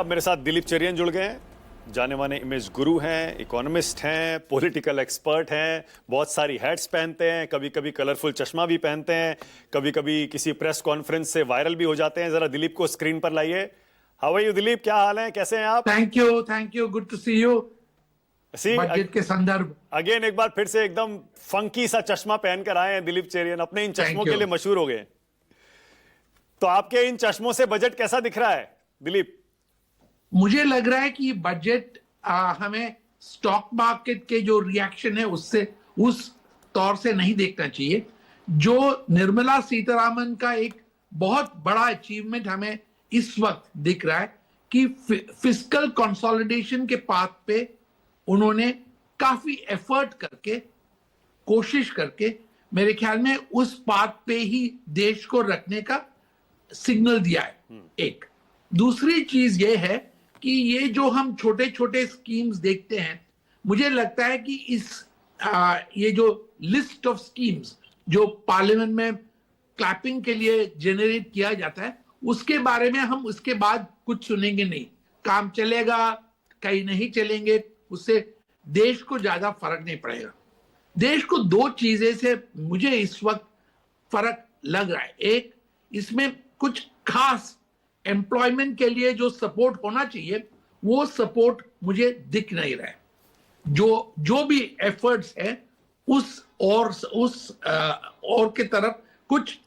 अब मेरे साथ दिलीप चेरियन जुड़ गए हैं। जाने माने इमेज गुरु हैं, इकोनॉमिस्ट हैं, पॉलिटिकल एक्सपर्ट हैं, बहुत सारी हैट्स पहनते हैं, कभी कभी कलरफुल चश्मा भी पहनते हैं, कभी कभी किसी प्रेस कॉन्फ्रेंस से वायरल भी हो जाते हैं। जरा दिलीप को स्क्रीन पर लाइए। हाउ आर यू दिलीप, क्या हाल है, कैसे हैं आप? Thank you, good to see you. Budget के संदर्भ अगेन एक बार फिर से एकदम फंकी सा चश्मा पहनकर आए हैं दिलीप चेरियन, अपने इन चश्मों के लिए मशहूर हो गए। तो आपके इन चश्मों से बजट कैसा दिख रहा है दिलीप? मुझे लग रहा है कि बजट हमें स्टॉक मार्केट के जो रिएक्शन है उससे उस तौर से नहीं देखना चाहिए। जो निर्मला सीतारामन का एक बहुत बड़ा अचीवमेंट हमें इस वक्त दिख रहा है कि फिस्कल कंसोलिडेशन के पाथ पे उन्होंने काफी एफर्ट करके, कोशिश करके, मेरे ख्याल में उस पाथ पे ही देश को रखने का सिग्नल दिया है। एक दूसरी चीज ये है कि ये जो हम छोटे छोटे स्कीम्स देखते हैं, मुझे लगता है कि ये जो लिस्ट ऑफ स्कीम्स जो पार्लियामेंट में क्लैपिंग के लिए जनरेट किया जाता है, उसके बारे में हम उसके बाद कुछ सुनेंगे नहीं। काम चलेगा, कहीं नहीं चलेंगे, उससे देश को ज्यादा फर्क नहीं पड़ेगा। देश को दो चीजें से मुझे इस वक्त फर्क लग रहा है। एक, इसमें कुछ खास एम्प्लॉयमेंट के लिए जो सपोर्ट होना चाहिए वो सपोर्ट मुझे दिख नहीं रहा है। जो भी एफर्ट्स है उस और के तरफ कुछ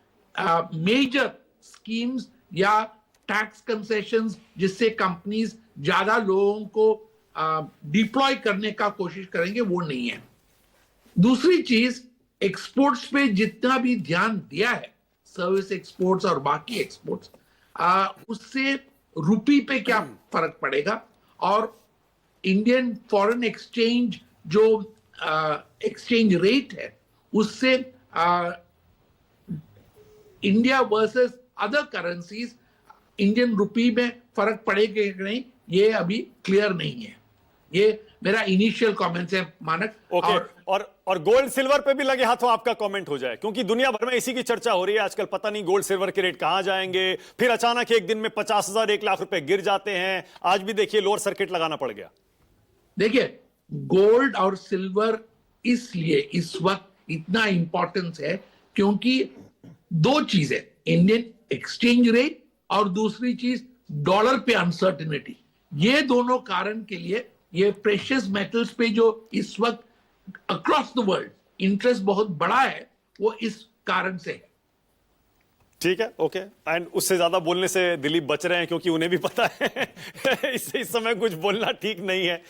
मेजर स्कीम्स या टैक्स कंसेशंस जिससे कंपनीज ज्यादा लोगों को डिप्लॉय करने का कोशिश करेंगे, वो नहीं है। दूसरी चीज, एक्सपोर्ट्स पे जितना भी ध्यान दिया है, सर्विस एक्सपोर्ट्स और बाकी एक्सपोर्ट्स, उससे रुपी पे क्या फर्क पड़ेगा, और इंडियन फॉरेन एक्सचेंज जो एक्सचेंज रेट है उससे India versus other currencies Indian rupee में फर्क पड़ेगा कि नहीं, ये अभी क्लियर नहीं है। ये मेरा इनिशियल कमेंट्स है, मानक। ओके, और गोल्ड सिल्वर पे भी लगे हाथों आपका कमेंट हो जाए, क्योंकि दुनिया भर में इसी की चर्चा हो रही है आजकल। पता नहीं गोल्ड सिल्वर के रेट कहां जाएंगे, फिर अचानक एक दिन में 50,000 1 लाख रुपए गिर जाते हैं। आज भी देखिए लोअर सर्किट लगाना पड़ गया। देखिए, गोल्ड और सिल्वर इसलिए इस वक्त इतना इंपॉर्टेंस है क्योंकि दो चीजें, इंडियन एक्सचेंज रेट और दूसरी चीज डॉलर पे अनसर्टेनिटी। ये दोनों कारण के लिए ये प्रेशियस मेटल्स पे जो इस वक्त अक्रॉस द वर्ल्ड इंटरेस्ट बहुत बड़ा है, वो इस कारण से है। ठीक है, ओके। एंड उससे ज्यादा बोलने से दिलीप बच रहे हैं, क्योंकि उन्हें भी पता है इस समय कुछ बोलना ठीक नहीं है।